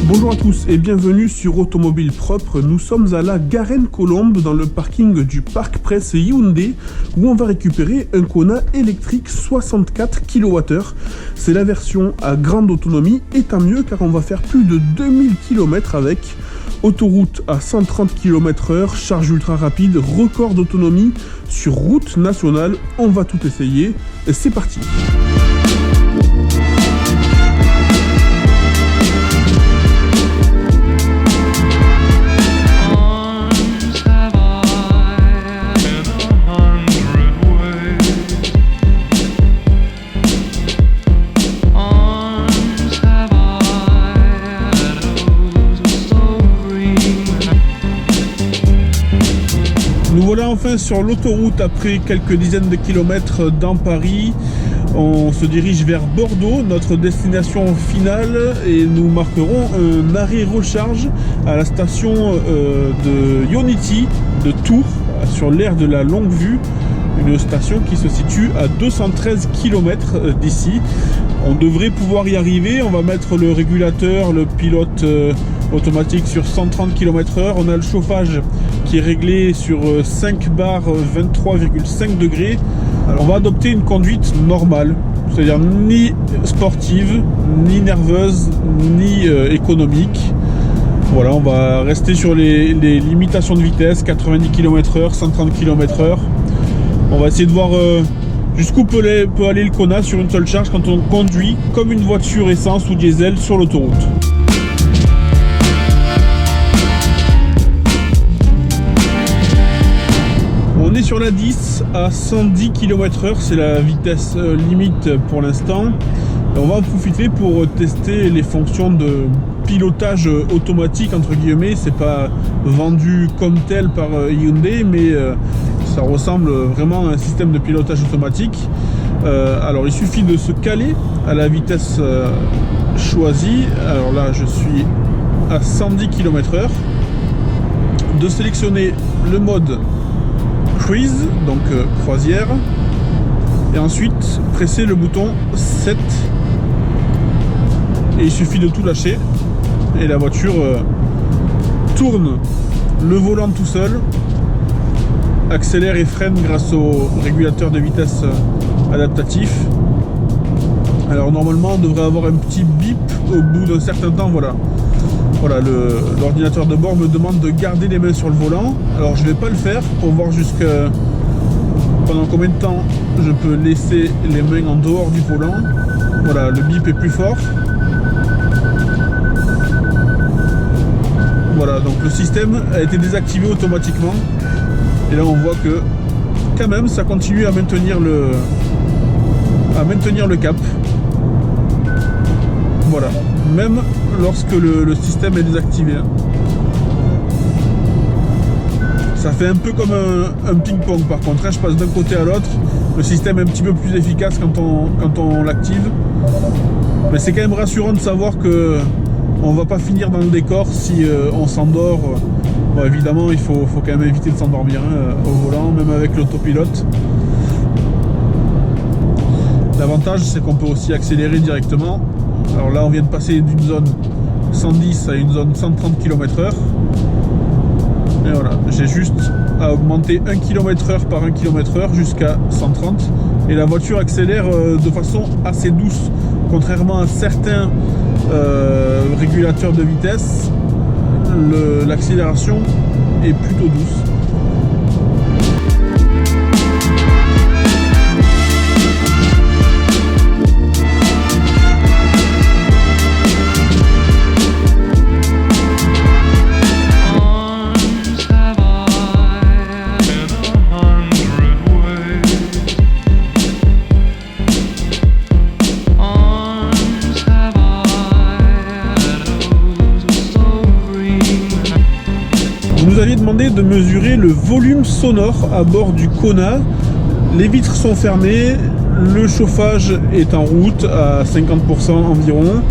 Bonjour à tous et bienvenue sur Automobile Propre. Nous sommes à la Garenne-Colombe dans le parking du Parc Presse Hyundai où on va récupérer un Kona électrique 64 kWh. C'est la version à grande autonomie et tant mieux car on va faire plus de 2000 km avec. Autoroute à 130 km/h, charge ultra rapide, record d'autonomie sur route nationale. On va tout essayer et c'est parti. Nous voilà enfin sur l'autoroute après quelques dizaines de kilomètres dans Paris. On se dirige vers Bordeaux, notre destination finale, et nous marquerons un arrêt recharge à la station de Ionity de Tours, sur l'aire de la Longue Vue, une station qui se situe à 213 km d'ici. On devrait pouvoir y arriver. On va mettre le régulateur, le pilote automatique sur 130 km/h. On a le chauffage qui est réglé sur 5 bars 23,5 degrés. Alors on va adopter une conduite normale, c'est-à-dire ni sportive, ni nerveuse, ni économique. Voilà, on va rester sur les limitations de vitesse, 90 km/h, 130 km/h. On va essayer de voir jusqu'où peut aller le Kona sur une seule charge quand on conduit comme une voiture essence ou diesel sur l'autoroute. On est sur la 10 à 110 km/h, c'est la vitesse limite pour l'instant. On va en profiter pour tester les fonctions de pilotage automatique entre guillemets. C'est pas vendu comme tel par Hyundai, mais ça ressemble vraiment à un système de pilotage automatique. Alors il suffit de se caler à la vitesse choisie. Alors là je suis à 110 km/h, de sélectionner le mode cruise, donc croisière, et ensuite presser le bouton 7 et il suffit de tout lâcher et la voiture tourne le volant tout seul, accélère et freine grâce au régulateur de vitesse adaptatif. Alors normalement on devrait avoir un petit bip au bout d'un certain temps. Voilà, l'ordinateur de bord me demande de garder les mains sur le volant. Alors je vais pas le faire pour voir pendant combien de temps je peux laisser les mains en dehors du volant. Voilà, le bip est plus fort. Voilà, donc le système a été désactivé automatiquement. Et là on voit que quand même ça continue à maintenir le cap. Voilà, même lorsque le système est désactivé. Ça fait un peu comme un ping-pong par contre, je passe d'un côté à l'autre. Le système est un petit peu plus efficace quand on l'active. Mais c'est quand même rassurant de savoir que on va pas finir dans le décor si on s'endort. Bon, évidemment il faut quand même éviter de s'endormir au volant, même avec l'autopilote. L'avantage c'est qu'on peut aussi accélérer directement. Alors là on vient de passer d'une zone 110 à une zone 130 km/h. Et voilà, j'ai juste à augmenter 1 km/h par 1 km/h jusqu'à 130. Et la voiture accélère de façon assez douce. Contrairement à certains régulateurs de vitesse, l'accélération est plutôt douce. Vous nous aviez demandé de mesurer le volume sonore à bord du Kona. Les vitres sont fermées, le chauffage est en route à 50% environ.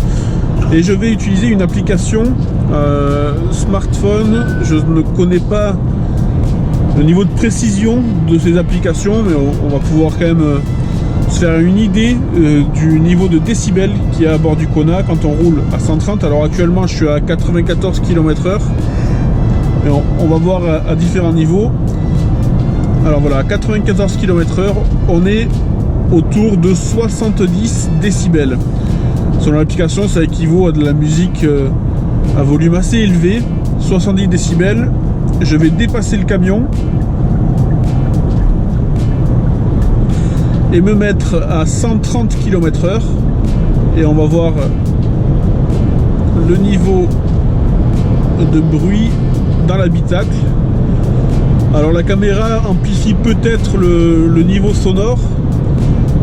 Et je vais utiliser une application smartphone. Je ne connais pas le niveau de précision de ces applications, mais on va pouvoir quand même se faire une idée du niveau de décibels qu'il y a à bord du Kona quand on roule à 130. Alors actuellement je suis à 94 km/h. Et on va voir à différents niveaux. Alors voilà, à 94 km/h, on est autour de 70 décibels. Selon l'application, ça équivaut à de la musique à volume assez élevé. 70 décibels. Je vais dépasser le camion et me mettre à 130 km/h. Et on va voir le niveau de bruit dans l'habitacle. Alors la caméra amplifie peut-être le niveau sonore.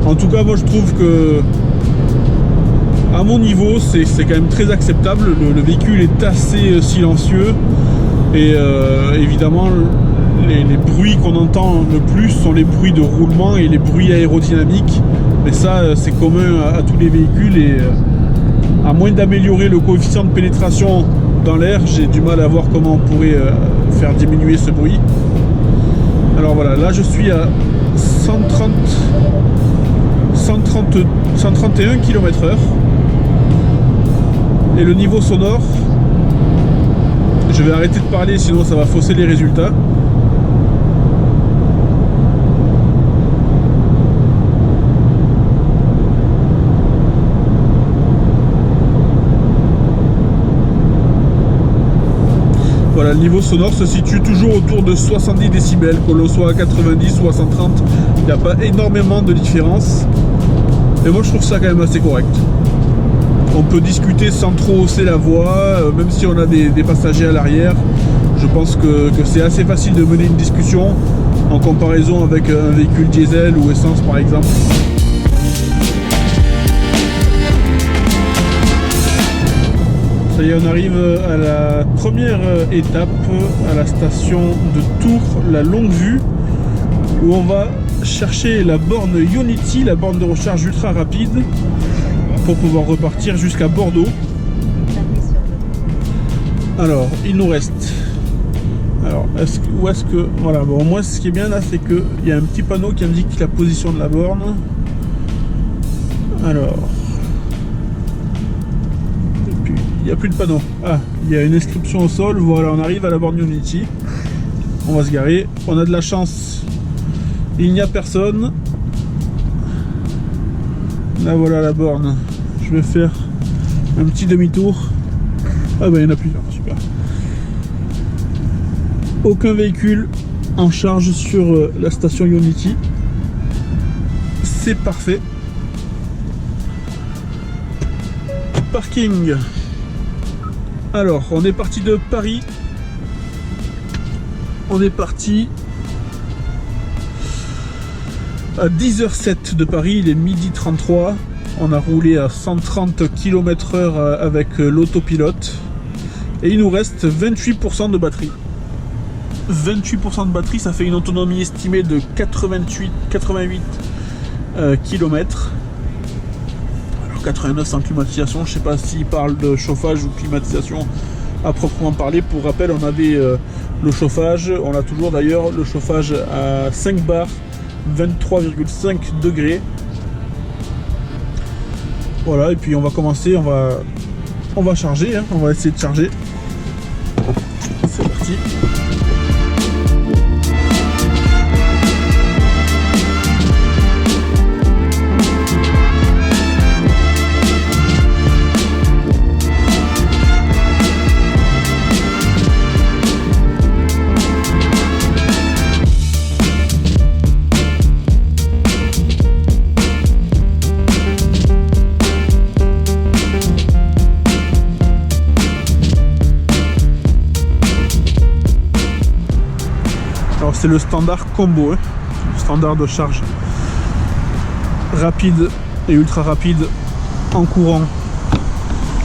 En tout cas moi je trouve que à mon niveau c'est quand même très acceptable. Le véhicule est assez silencieux et évidemment les bruits qu'on entend le plus sont les bruits de roulement et les bruits aérodynamiques, mais ça c'est commun à tous les véhicules et à moins d'améliorer le coefficient de pénétration dans l'air, j'ai du mal à voir comment on pourrait faire diminuer ce bruit. Alors voilà, là je suis à 131 km/h et le niveau sonore, je vais arrêter de parler sinon ça va fausser les résultats. Voilà, le niveau sonore se situe toujours autour de 70 décibels, que l'on soit à 90 ou à 130, il n'y a pas énormément de différence. Et moi je trouve ça quand même assez correct. On peut discuter sans trop hausser la voix, même si on a des passagers à l'arrière. Je pense que c'est assez facile de mener une discussion en comparaison avec un véhicule diesel ou essence par exemple. Ça y est, on arrive à la première étape, à la station de Tours, la longue vue, où on va chercher la borne Ionity, la borne de recharge ultra rapide, pour pouvoir repartir jusqu'à Bordeaux. Alors, il nous reste... Alors, où est-ce que... Voilà, bon, moi, ce qui est bien là, c'est qu'il y a un petit panneau qui indique la position de la borne. Alors... Il n'y a plus de panneau. Ah, il y a une inscription au sol. Voilà, on arrive à la borne Ionity. On va se garer. On a de la chance. Il n'y a personne. Là, voilà la borne. Je vais faire un petit demi-tour. Ah ben, il y en a plusieurs. Super. Aucun véhicule en charge sur la station Ionity. C'est parfait. Parking. Alors, on est parti de Paris. On est parti à 10h07 de Paris, il est midi 33. On a roulé à 130 km/h avec l'autopilote. Et il nous reste 28% de batterie. 28% de batterie, ça fait une autonomie estimée de 88 km. 89 sans climatisation, je sais pas s'il parle de chauffage ou climatisation à proprement parler. Pour rappel, on avait le chauffage, on a toujours d'ailleurs le chauffage à 5 bars, 23,5 degrés. Voilà, et puis on va commencer, on va charger, hein, on va essayer de charger. C'est parti. C'est le standard combo, hein. Le standard de charge rapide et ultra rapide en courant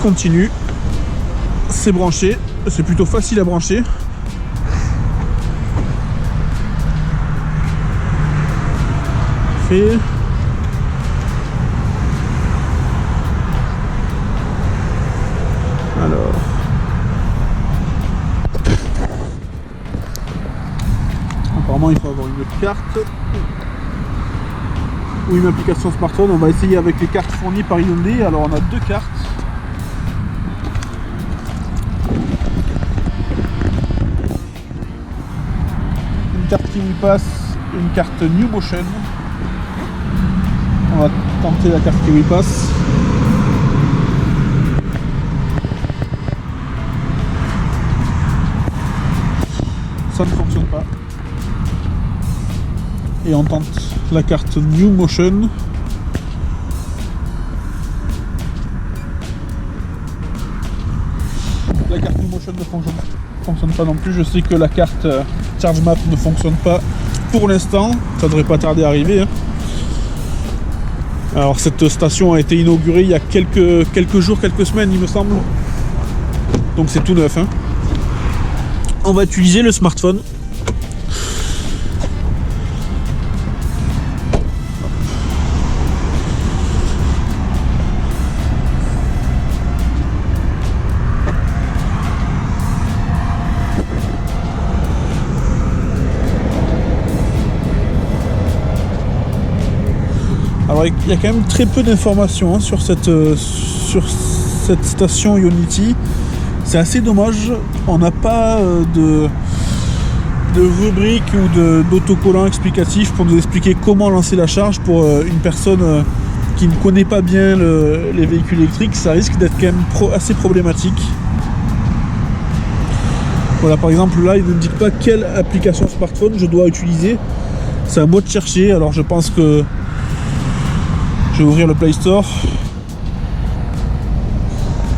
continu. C'est branché, c'est plutôt facile à brancher. Fait. Alors. Apparemment, il faut avoir une carte. ou une application smartphone. On va essayer avec les cartes fournies par Hyundai. Alors on a deux cartes. Une carte KiwiPass, une carte New Motion. On va tenter la carte KiwiPass. Ça ne fonctionne pas. Et on tente la carte New Motion. La carte New Motion ne fonctionne pas non plus. Je sais que la carte ChargeMap ne fonctionne pas pour l'instant. Ça devrait pas tarder à arriver, hein. Alors cette station a été inaugurée il y a quelques jours, quelques semaines il me semble. Donc c'est tout neuf, hein. On va utiliser le smartphone. Alors il y a quand même très peu d'informations, hein, sur cette station Ionity. C'est assez dommage, on n'a pas de rubrique ou d'autocollant explicatif pour nous expliquer comment lancer la charge pour une personne qui ne connaît pas bien les véhicules électriques. Ça risque d'être quand même assez problématique. Voilà, par exemple là il ne me dit pas quelle application smartphone je dois utiliser. C'est à moi de chercher, alors je pense que je vais ouvrir le Play Store,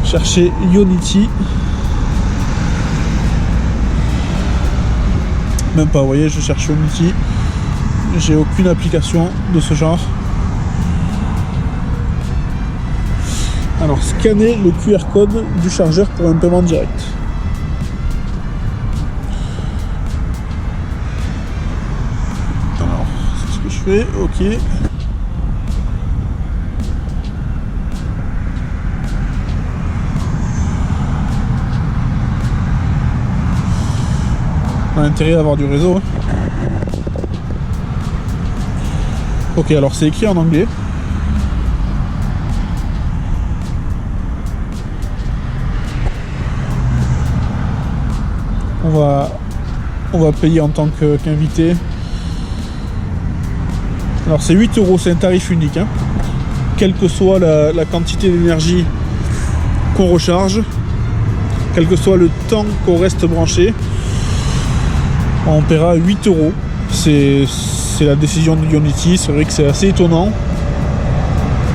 chercher Ionity. Même pas, vous voyez, je cherche Ionity. J'ai aucune application de ce genre. Alors, scanner le QR code du chargeur pour un paiement direct. Alors, c'est ce que je fais, ok. On a intérêt à avoir du réseau, hein. Ok, alors c'est écrit en anglais. On va payer en tant qu'invité. Alors c'est 8 €, c'est un tarif unique, hein. Quelle que soit la quantité d'énergie qu'on recharge, quel que soit le temps qu'on reste branché, on paiera 8 €. C'est la décision de Ionity. C'est vrai que c'est assez étonnant,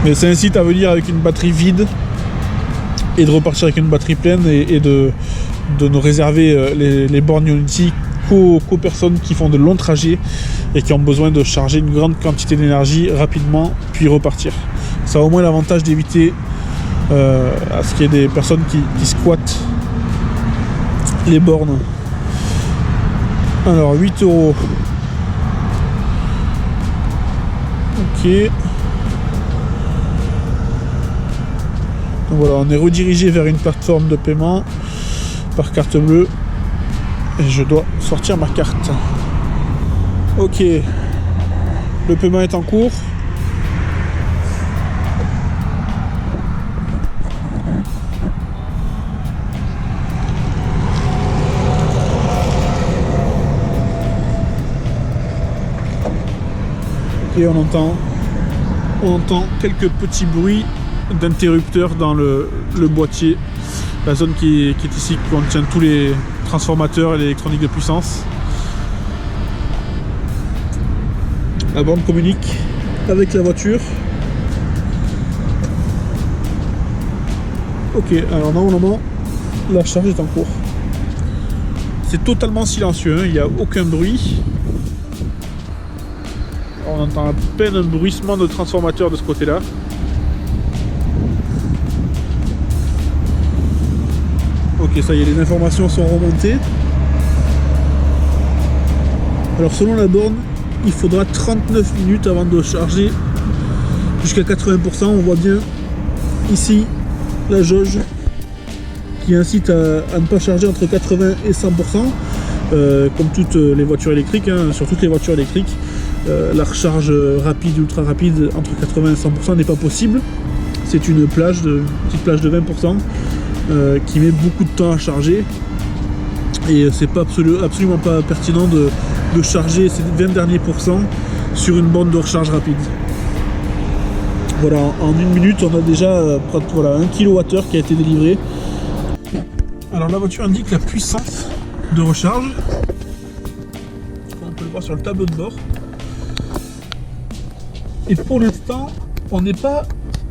mais ça incite à venir avec une batterie vide et de repartir avec une batterie pleine et de ne réserver les bornes Ionity qu'aux personnes qui font de longs trajets et qui ont besoin de charger une grande quantité d'énergie rapidement puis repartir. Ça a au moins l'avantage d'éviter à ce qu'il y ait des personnes qui squattent les bornes. Alors 8 €. Ok. Donc voilà, on est redirigé vers une plateforme de paiement par carte bleue. Et je dois sortir ma carte. Ok. Le paiement est en cours. Et on entend quelques petits bruits d'interrupteurs dans le boîtier. La zone qui est ici, qui contient tous les transformateurs et l'électronique de puissance. La borne communique avec la voiture. Ok, alors normalement, la charge est en cours. C'est totalement silencieux, hein, il n'y a aucun bruit. On entend à peine un bruissement de transformateur de ce côté-là. Ok, ça y est, les informations sont remontées. Alors selon la borne, il faudra 39 minutes avant de charger jusqu'à 80%. On voit bien ici la jauge qui incite à ne pas charger entre 80 et 100%, comme toutes les voitures électriques, hein, sur toutes les voitures électriques. la recharge rapide, ultra rapide, entre 80 et 100% n'est pas possible. C'est une petite plage de 20% qui met beaucoup de temps à charger. Et c'est pas absolument pas pertinent de charger ces 20 derniers pourcents sur une borne de recharge rapide. Voilà, en 1 minute, on a déjà 1 kWh qui a été délivré. Alors la voiture indique la puissance de recharge. On peut le voir sur le tableau de bord. Et pour l'instant, on n'est pas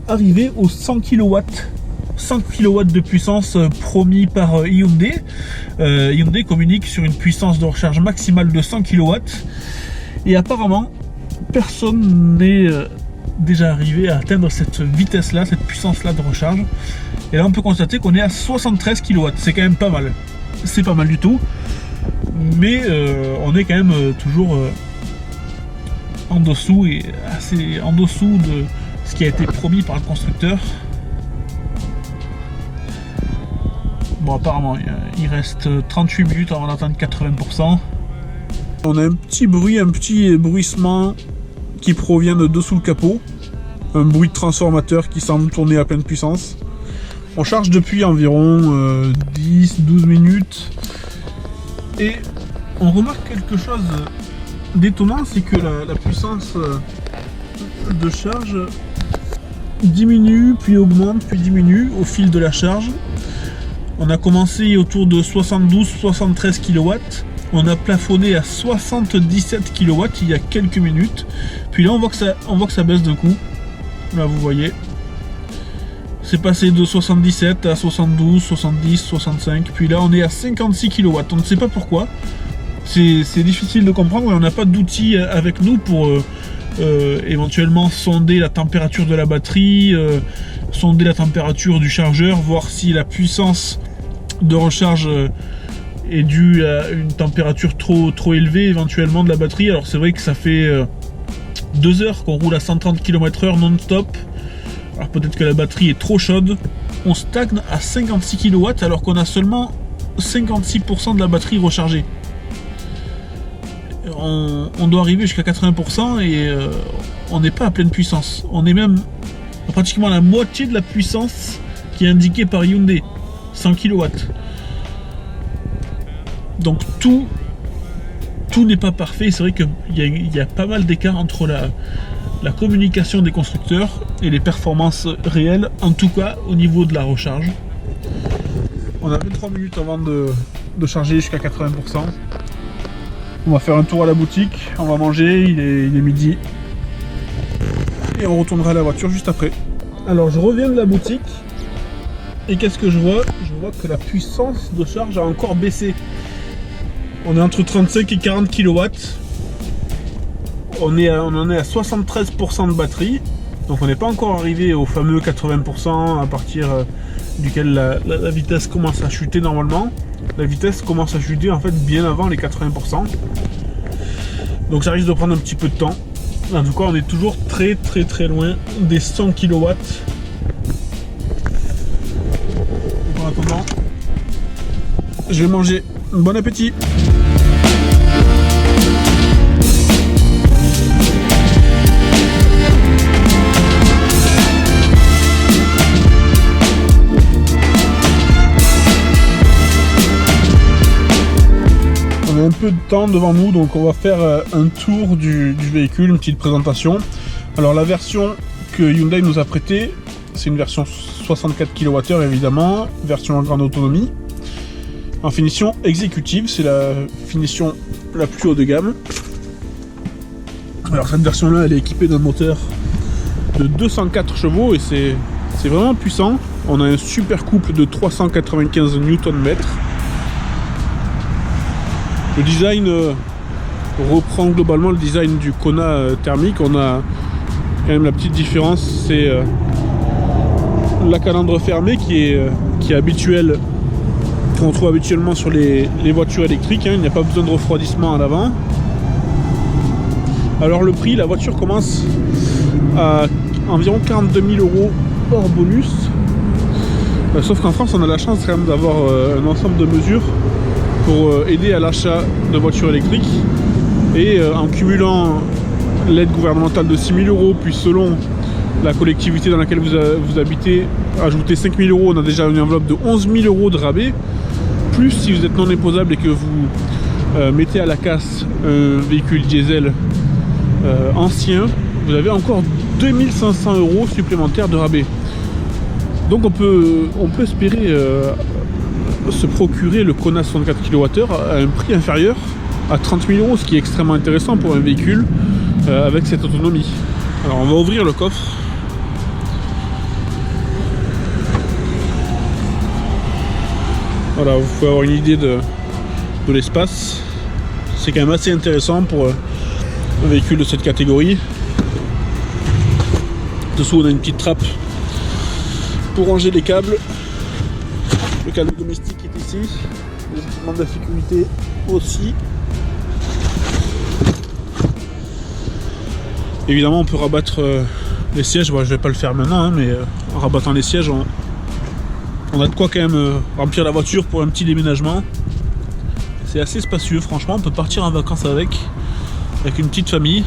arrivé aux 100 kW. 100 kW de puissance promis par Hyundai. Hyundai communique sur une puissance de recharge maximale de 100 kW. Et apparemment, personne n'est déjà arrivé à atteindre cette vitesse-là, cette puissance-là de recharge. Et là, on peut constater qu'on est à 73 kW. C'est quand même pas mal. C'est pas mal du tout. Mais on est quand même toujours en dessous et assez en dessous de ce qui a été promis par le constructeur. Bon, apparemment, il reste 38 minutes avant d'atteindre 80%. On a un petit bruissement qui provient de dessous le capot. Un bruit de transformateur qui semble tourner à pleine puissance. On charge depuis environ 10-12 minutes. Et on remarque quelque chose d'étonnant, c'est que la puissance de charge diminue, puis augmente, puis diminue au fil de la charge. On a commencé autour de 72-73 kW. On a plafonné à 77 kW il y a quelques minutes. Puis là, on voit que ça baisse d'un coup. Là, vous voyez. C'est passé de 77 à 72, 70, 65. Puis là, on est à 56 kW. On ne sait pas pourquoi. C'est difficile de comprendre. On n'a pas d'outils avec nous pour éventuellement sonder la température de la batterie, sonder la température du chargeur, voir si la puissance de recharge est due à une température trop élevée éventuellement de la batterie. Alors c'est vrai que ça fait 2 heures qu'on roule à 130 km/h non-stop. Alors peut-être que la batterie est trop chaude. On stagne à 56 kW alors qu'on a seulement 56% de la batterie rechargée. On doit arriver jusqu'à 80% et on n'est pas à pleine puissance. On est même à pratiquement la moitié de la puissance qui est indiquée par Hyundai, 100 kW. Donc tout n'est pas parfait. C'est vrai qu'il y a pas mal d'écart entre la communication des constructeurs et les performances réelles, en tout cas au niveau de la recharge. On a 23 minutes avant de charger jusqu'à 80%. On va faire un tour à la boutique, on va manger, il est midi. Et on retournera à la voiture juste après. Alors je reviens de la boutique. Et qu'est-ce que je vois? Je vois que la puissance de charge a encore baissé. On est entre 35 et 40 kW. On en est à 73% de batterie. Donc on n'est pas encore arrivé au fameux 80% à partir duquel la vitesse commence à chuter normalement. La vitesse commence à chuter en fait bien avant les 80%. Donc ça risque de prendre un petit peu de temps. En tout cas, on est toujours très loin des 100 kW. En attendant, je vais manger. Bon appétit! On a un peu de temps devant nous, donc on va faire un tour du véhicule, une petite présentation. Alors la version que Hyundai nous a prêtée, c'est une version 64 kWh évidemment, version en grande autonomie. En finition exécutive, c'est la finition la plus haut de gamme. Alors cette version là, elle est équipée d'un moteur de 204 chevaux et c'est vraiment puissant. On a un super couple de 395 Nm. Le design reprend globalement le design du Kona thermique. On a quand même la petite différence, c'est la calandre fermée qui est habituelle, qu'on trouve habituellement sur les voitures électriques. Il n'y a pas besoin de refroidissement à l'avant. Alors le prix, la voiture commence à environ 42 000 € hors bonus. Sauf qu'en France, on a la chance quand même d'avoir un ensemble de mesures pour aider à l'achat de voitures électriques. Et en cumulant l'aide gouvernementale de 6 000 €, puis selon la collectivité dans laquelle vous habitez, ajoutez 5 000 €, on a déjà une enveloppe de 11 000 € de rabais. Plus si vous êtes non imposable et que vous mettez à la casse un véhicule diesel ancien, vous avez encore 2500 € supplémentaires de rabais. Donc on peut espérer se procurer le Kona 64 kWh à un prix inférieur à 30 000 €, ce qui est extrêmement intéressant pour un véhicule avec cette autonomie. Alors on va ouvrir le coffre. Voilà, vous pouvez avoir une idée de l'espace. C'est quand même assez intéressant pour un véhicule de cette catégorie. Dessous on a une petite trappe pour ranger les câbles. Le câble domestique est ici. Les équipements de la sécurité aussi. Évidemment on peut rabattre les sièges. Bon, je vais pas le faire maintenant, hein, mais en rabattant les sièges on a de quoi quand même remplir la voiture pour un petit déménagement. C'est assez spacieux, franchement, on peut partir en vacances avec une petite famille.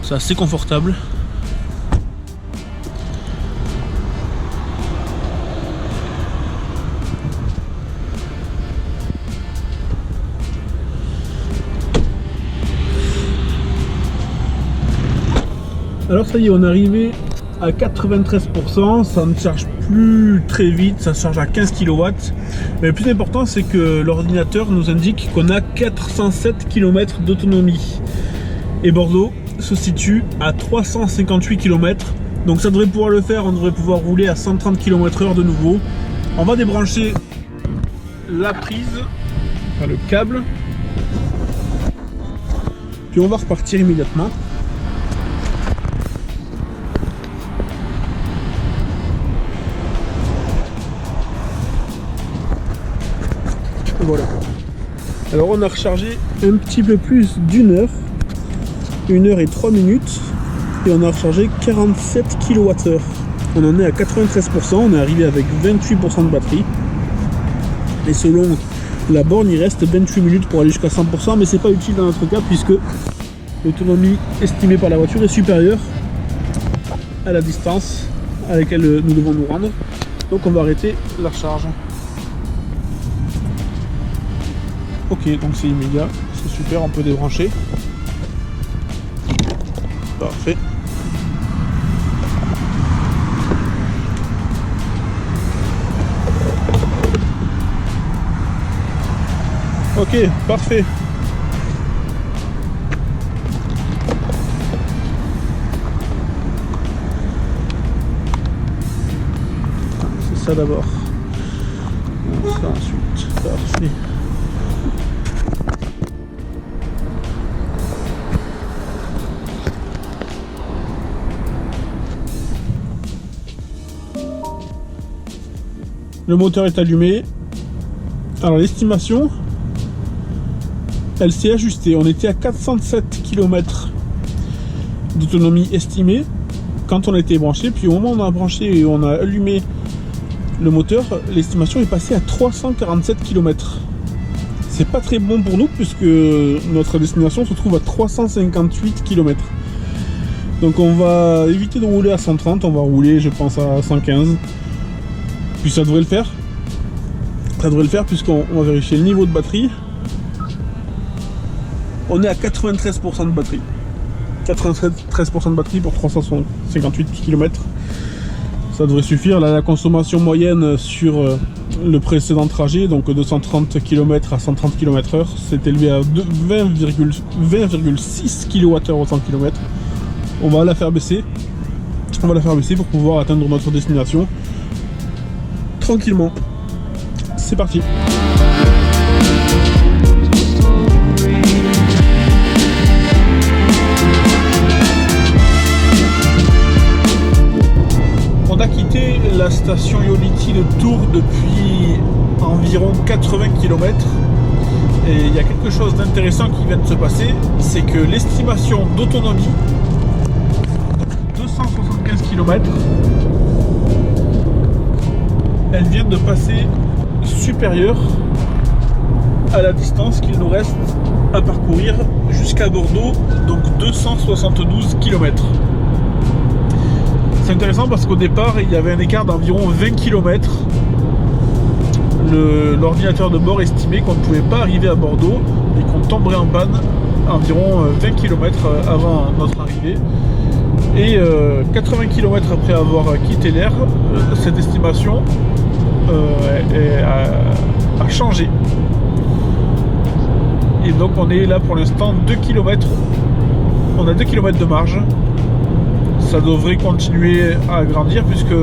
C'est assez confortable. Alors ça y est, on est arrivé à 93%, ça ne charge plus très vite, ça charge à 15 kW. Mais le plus important, c'est que l'ordinateur nous indique qu'on a 407 km d'autonomie. Et Bordeaux se situe à 358 km. Donc ça devrait pouvoir le faire, on devrait pouvoir rouler à 130 km/h de nouveau. On va débrancher la prise, enfin le câble. Puis on va repartir immédiatement. Voilà. Alors on a rechargé un petit peu plus d'une heure, 1 heure et 3 minutes, et on a rechargé 47 kWh. On en est à 93%, on est arrivé avec 28% de batterie. Et selon la borne, il reste 28 minutes pour aller jusqu'à 100%, mais c'est pas utile dans notre cas puisque l'autonomie estimée par la voiture est supérieure à la distance à laquelle nous devons nous rendre. Donc on va arrêter la recharge. Ok, donc c'est immédiat, c'est super, on peut débrancher. Parfait. Ok, parfait. C'est ça d'abord. Ça ensuite, parfait. Le moteur est allumé. Alors l'estimation, elle s'est ajustée. On était à 407 km d'autonomie estimée quand on a été branché. Puis au moment où on a branché et on a allumé le moteur, l'estimation est passée à 347 km. C'est pas très bon pour nous puisque notre destination se trouve à 358 km. Donc on va éviter de rouler à 130, on va rouler je pense à 115. Puis ça devrait le faire. Ça devrait le faire puisqu'on va vérifier le niveau de batterie. On est à 93% de batterie. 93% de batterie pour 358 km. Ça devrait suffire. Là, la consommation moyenne sur le précédent trajet, donc de 130 km à 130 km/h, s'est élevé à 20,6 kWh au 100 km. On va la faire baisser. On va la faire baisser pour pouvoir atteindre notre destination tranquillement. C'est parti. On a quitté la station Ionity de Tours depuis environ 80 km et il y a quelque chose d'intéressant qui vient de se passer, c'est que l'estimation d'autonomie 275 km, elle vient de passer supérieure à la distance qu'il nous reste à parcourir jusqu'à Bordeaux, donc 272 km. C'est intéressant parce qu'au départ il y avait un écart d'environ 20 km. L'ordinateur de bord estimait qu'on ne pouvait pas arriver à Bordeaux et qu'on tomberait en panne environ 20 km avant notre arrivée. Et 80 km après avoir quitté l'air, cette estimation a changé. Et donc on est là pour l'instant 2 km. On a 2 km de marge. Ça devrait continuer à grandir puisque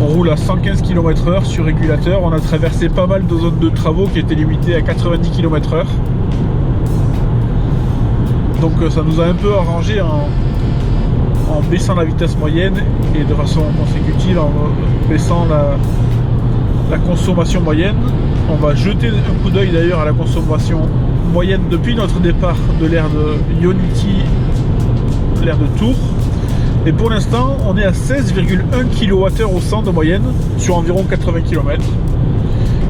on roule à 115 km/h sur régulateur. On a traversé pas mal de zones de travaux qui étaient limitées à 90 km/h. Donc ça nous a un peu arrangé en baissant la vitesse moyenne et de façon consécutive en baissant la consommation moyenne. On va jeter un coup d'œil d'ailleurs à la consommation moyenne depuis notre départ de l'aire de Ionity, l'aire de Tours. Et pour l'instant, on est à 16,1 kWh au 100 de moyenne sur environ 80 km.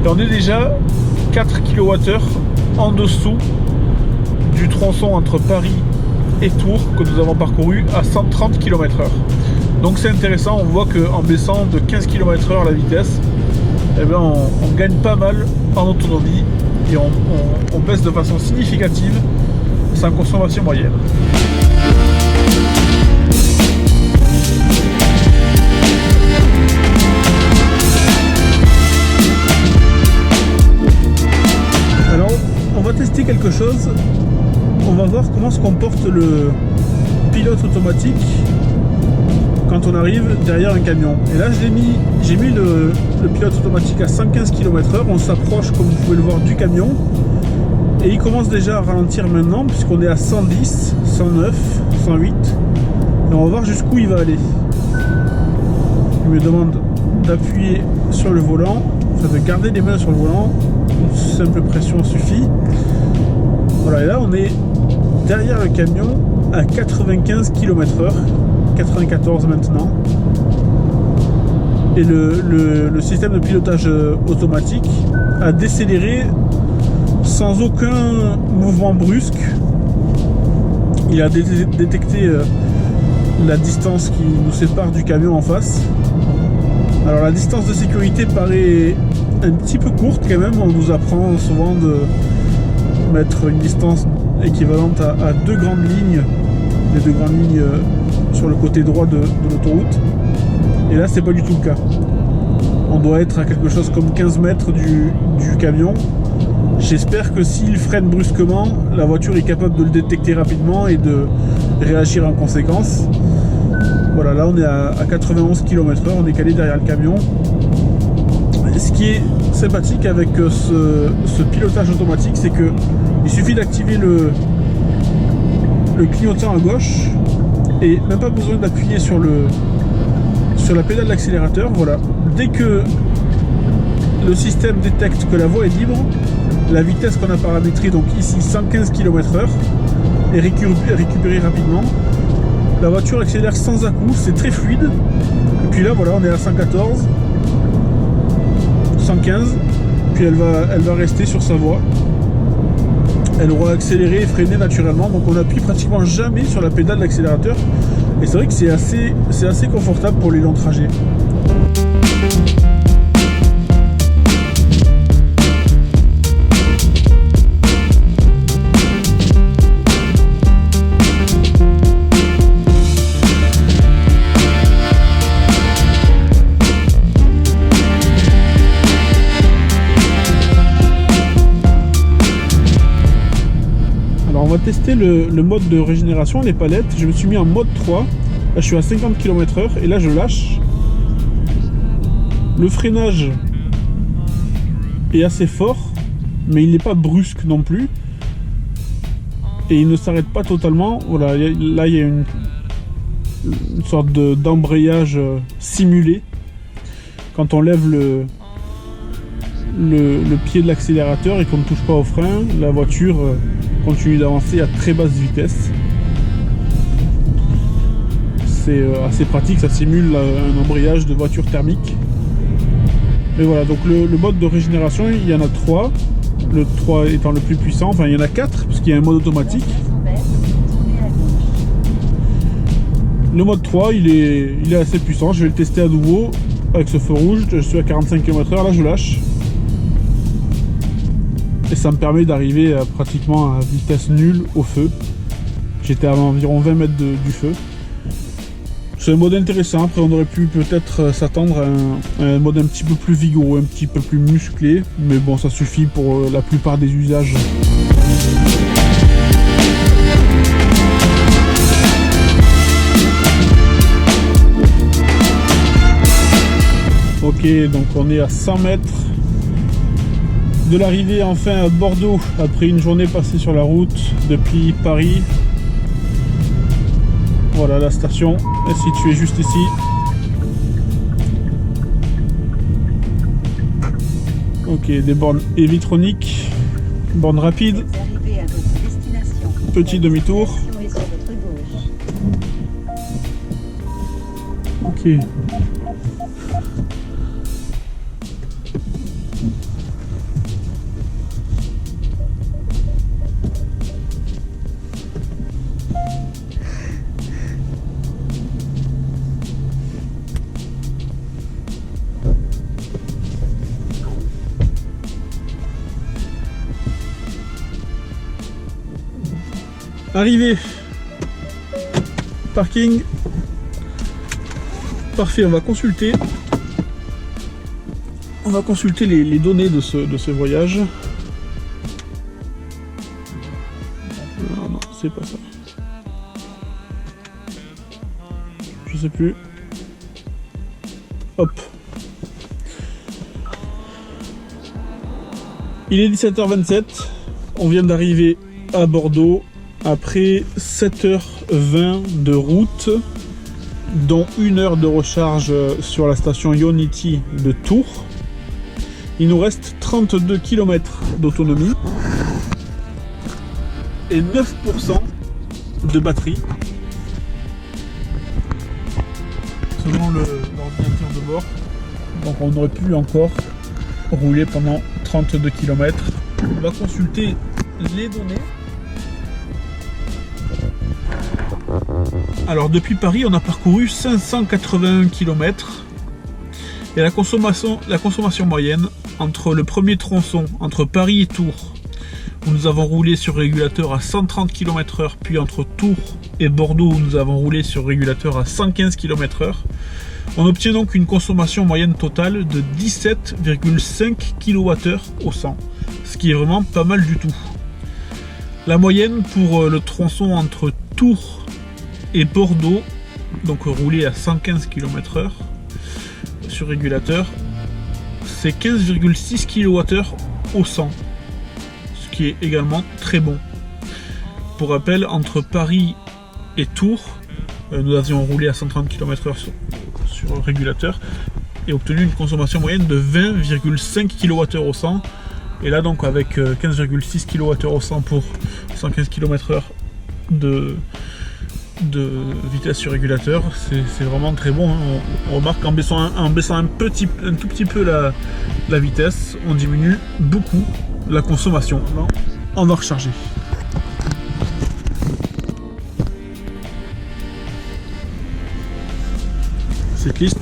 Et on est déjà 4 kWh en dessous du tronçon entre Paris et Tours que nous avons parcouru à 130 km/h. Donc c'est intéressant, on voit qu'en baissant de 15 km/h la vitesse, eh bien on gagne pas mal en autonomie et on baisse de façon significative sa consommation moyenne. Alors on va tester quelque chose. On va voir comment se comporte le pilote automatique quand on arrive derrière un camion. Et là j'ai mis le pilote automatique à 115 km/h. On s'approche, comme vous pouvez le voir, du camion. Et il commence déjà à ralentir maintenant puisqu'on est à 110, 109, 108. Et on va voir jusqu'où il va aller. Il me demande d'appuyer sur le volant, enfin de garder les mains sur le volant. Une simple pression suffit. Voilà, et là on est derrière le camion à 95 km/h, 94 maintenant. Et le système de pilotage automatique a décéléré sans aucun mouvement brusque. Il a détecté la distance qui nous sépare du camion en face. Alors la distance de sécurité paraît un petit peu courte quand même. On nous apprend souvent de mettre une distance équivalente à deux grandes lignes, les deux grandes lignes sur le côté droit de l'autoroute. Et là c'est pas du tout le cas. On doit être à quelque chose comme 15 mètres du camion. J'espère que s'il freine brusquement, la voiture est capable de le détecter rapidement et de réagir en conséquence. Voilà, là on est à 91 km/h, on est calé derrière le camion. Ce qui est sympathique avec ce pilotage automatique, c'est que il suffit d'activer le clignotant à gauche et même pas besoin d'appuyer sur la pédale d'accélérateur. Voilà, dès que le système détecte que la voie est libre, la vitesse qu'on a paramétrée, donc ici 115 km/h, est récupérée rapidement. La voiture accélère sans à-coups, c'est très fluide. Et puis là voilà, on est à 114, 115, puis elle va rester sur sa voie. Elle aura accéléré et freiné naturellement, donc on n'appuie pratiquement jamais sur la pédale d'accélérateur. Et c'est vrai que c'est assez confortable pour les longs trajets. On va tester le mode de régénération, les palettes. Je me suis mis en mode 3. Là je suis à 50 km/h et là je lâche. Le freinage est assez fort, mais il n'est pas brusque non plus. Et il ne s'arrête pas totalement. Voilà, là il y a une sorte d'embrayage simulé. Quand on lève le pied de l'accélérateur et qu'on ne touche pas au frein, la voiture continue d'avancer à très basse vitesse. C'est assez pratique, ça simule un embrayage de voiture thermique. Et voilà, donc le mode de régénération, il y en a 3. le 3 étant le plus puissant. Enfin, il y en a 4 parce qu'il y a un mode automatique. Le mode 3, il est assez puissant. Je vais le tester à nouveau avec ce feu rouge. Je suis à 45 km/h. Là, je lâche. Et ça me permet d'arriver pratiquement à vitesse nulle au feu. J'étais à environ 20 mètres du feu. C'est un mode intéressant. Après, on aurait pu peut-être s'attendre à un mode un petit peu plus vigoureux, un petit peu plus musclé. Mais bon, ça suffit pour la plupart des usages. Ok, donc on est à 100 mètres de l'arrivée enfin à Bordeaux après une journée passée sur la route depuis Paris. Voilà, la station est située juste ici. Ok, des bornes évitroniques, bornes rapides, petit demi-tour. Ok. Arrivé, parking, parfait. On va consulter les données de ce voyage. Non, c'est pas ça. Je sais plus. Hop. Il est 17h27. On vient d'arriver à Bordeaux. Après 7h20 de route, dont 1 heure de recharge sur la station Ionity de Tours, il nous reste 32 km d'autonomie et 9% de batterie, selon l'ordinateur de bord. Donc on aurait pu encore rouler pendant 32 km. On va consulter les données. Alors depuis Paris, on a parcouru 581 km et la consommation moyenne entre le premier tronçon, entre Paris et Tours, où nous avons roulé sur régulateur à 130 km/h, puis entre Tours et Bordeaux, où nous avons roulé sur régulateur à 115 km/h, on obtient donc une consommation moyenne totale de 17,5 kWh au 100, ce qui est vraiment pas mal du tout. La moyenne pour le tronçon entre Tours et Bordeaux, donc roulé à 115 km/h sur régulateur, c'est 15,6 kWh au 100, ce qui est également très bon. Pour rappel, entre Paris et Tours, nous avions roulé à 130 km/h sur régulateur et obtenu une consommation moyenne de 20,5 kWh au 100. Et là donc avec 15,6 kWh au 100 pour 115 km/h de vitesse sur régulateur, c'est vraiment très bon, hein. On remarque qu'en baissant un tout petit peu la vitesse, on diminue beaucoup la consommation. On va recharger. Cycliste.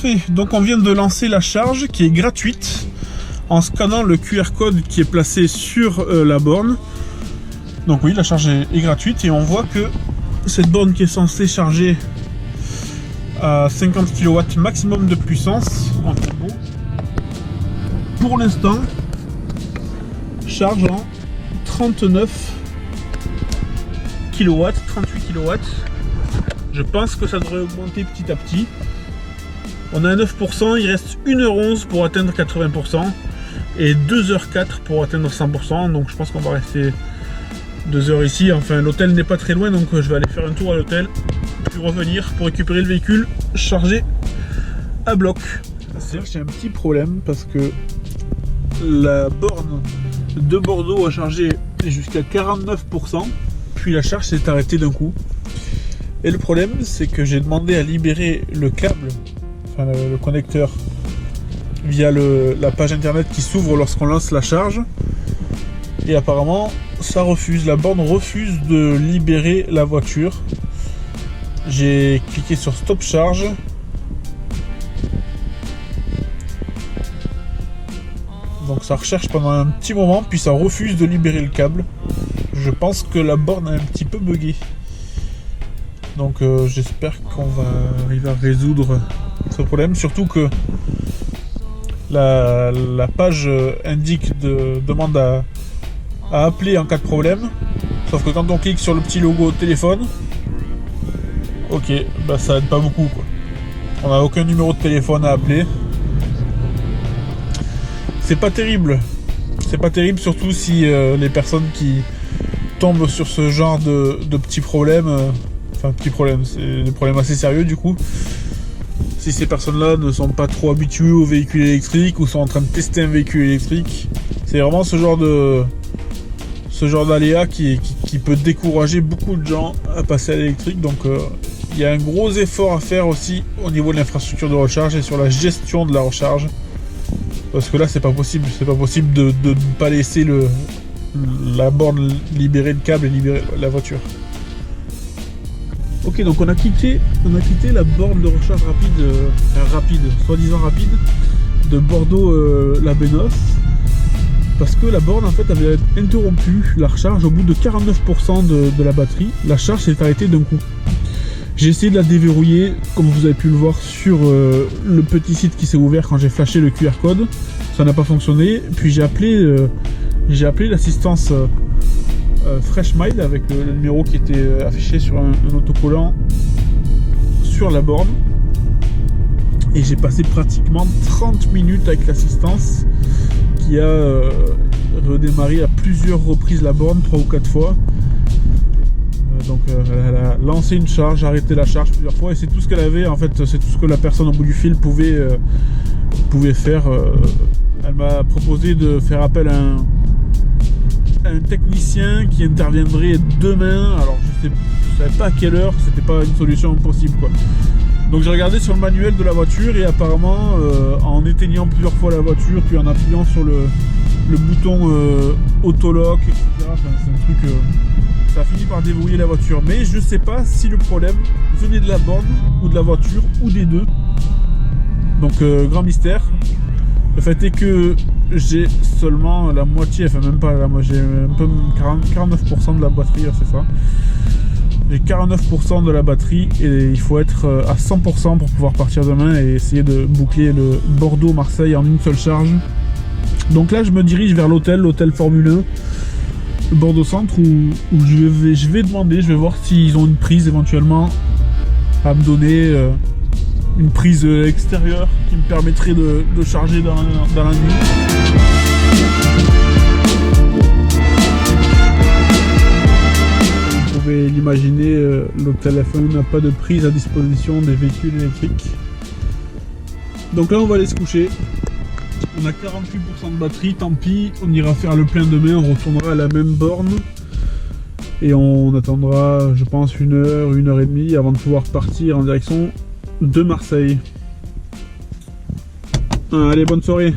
Parfait, donc on vient de lancer la charge qui est gratuite en scannant le QR code qui est placé sur la borne. Donc oui, la charge est gratuite et on voit que cette borne qui est censée charger à 50 kW maximum de puissance en turbo, pour l'instant charge en 39 kW, 38 kW. Je pense que ça devrait augmenter petit à petit. On a 9%, il reste 1h11 pour atteindre 80% et 2h04 pour atteindre 100%. Donc je pense qu'on va rester 2 heures ici. Enfin, l'hôtel n'est pas très loin, donc je vais aller faire un tour à l'hôtel puis revenir pour récupérer le véhicule chargé à bloc. C'est-à-dire que j'ai un petit problème parce que la borne de Bordeaux a chargé jusqu'à 49%, puis la charge s'est arrêtée d'un coup. Et le problème, c'est que j'ai demandé à libérer le câble, enfin le connecteur, via la page internet qui s'ouvre lorsqu'on lance la charge. Et apparemment, ça refuse. La borne refuse de libérer la voiture. J'ai cliqué sur Stop Charge. Donc ça recherche pendant un petit moment, puis ça refuse de libérer le câble. Je pense que la borne a un petit peu bugué. Donc j'espère qu'on va arriver à résoudre ce problème. Surtout que la page indique demande à appeler en cas de problème. Sauf que quand on clique sur le petit logo téléphone, ok, bah ça aide pas beaucoup quoi. On n'a aucun numéro de téléphone à appeler. C'est pas terrible. C'est pas terrible, surtout si les personnes qui tombent sur ce genre de petits problèmes, enfin petits problèmes, c'est des problèmes assez sérieux du coup. Si ces personnes-là ne sont pas trop habituées aux véhicules électriques ou sont en train de tester un véhicule électrique, c'est vraiment ce genre d'aléa qui peut décourager beaucoup de gens à passer à l'électrique. Donc il y a un gros effort à faire aussi au niveau de l'infrastructure de recharge et sur la gestion de la recharge. Parce que là c'est pas possible de ne pas laisser la borne libérer le câble et libérer la voiture. Ok, donc on a quitté la borne de recharge rapide, soi-disant rapide, de Bordeaux-La Bénosse, parce que la borne en fait avait interrompu la recharge au bout de 49% de la batterie. La charge s'est arrêtée d'un coup. J'ai essayé de la déverrouiller, comme vous avez pu le voir sur le petit site qui s'est ouvert quand j'ai flashé le QR code. Ça n'a pas fonctionné. Puis j'ai appelé l'assistance FreshMind avec le numéro qui était affiché sur un autocollant sur la borne. Et j'ai passé pratiquement 30 minutes avec l'assistance qui a redémarré à plusieurs reprises la borne, 3 ou 4 fois. Donc elle a lancé une charge, arrêté la charge plusieurs fois et c'est tout ce qu'elle avait en fait, c'est tout ce que la personne au bout du fil pouvait faire. Elle m'a proposé de faire appel à un technicien qui interviendrait demain. Alors je savais pas à quelle heure, c'était pas une solution possible quoi. Donc j'ai regardé sur le manuel de la voiture et apparemment en éteignant plusieurs fois la voiture puis en appuyant sur le bouton autolock, etc. Enfin, c'est un truc... ça a fini par déverrouiller la voiture, mais je sais pas si le problème venait de la borne ou de la voiture ou des deux. Donc grand mystère. Le fait est que j'ai seulement la moitié, enfin même pas la moitié, j'ai un peu 49% de la batterie, c'est ça. J'ai 49% de la batterie et il faut être à 100% pour pouvoir partir demain et essayer de boucler le Bordeaux-Marseille en une seule charge. Donc là je me dirige vers l'hôtel Formule 1 Bordeaux Centre où je vais demander, je vais voir s'ils ont une prise éventuellement à me donner, une prise extérieure qui me permettrait de charger dans la nuit. Vous pouvez l'imaginer, l'hôtel F1 n'a pas de prise à disposition des véhicules électriques. Donc là on va aller se coucher. On a 48% de batterie, tant pis, on ira faire le plein demain, on retournera à la même borne et on attendra, je pense, 1 heure, 1 heure et demie avant de pouvoir partir en direction de Marseille. Allez, bonne soirée.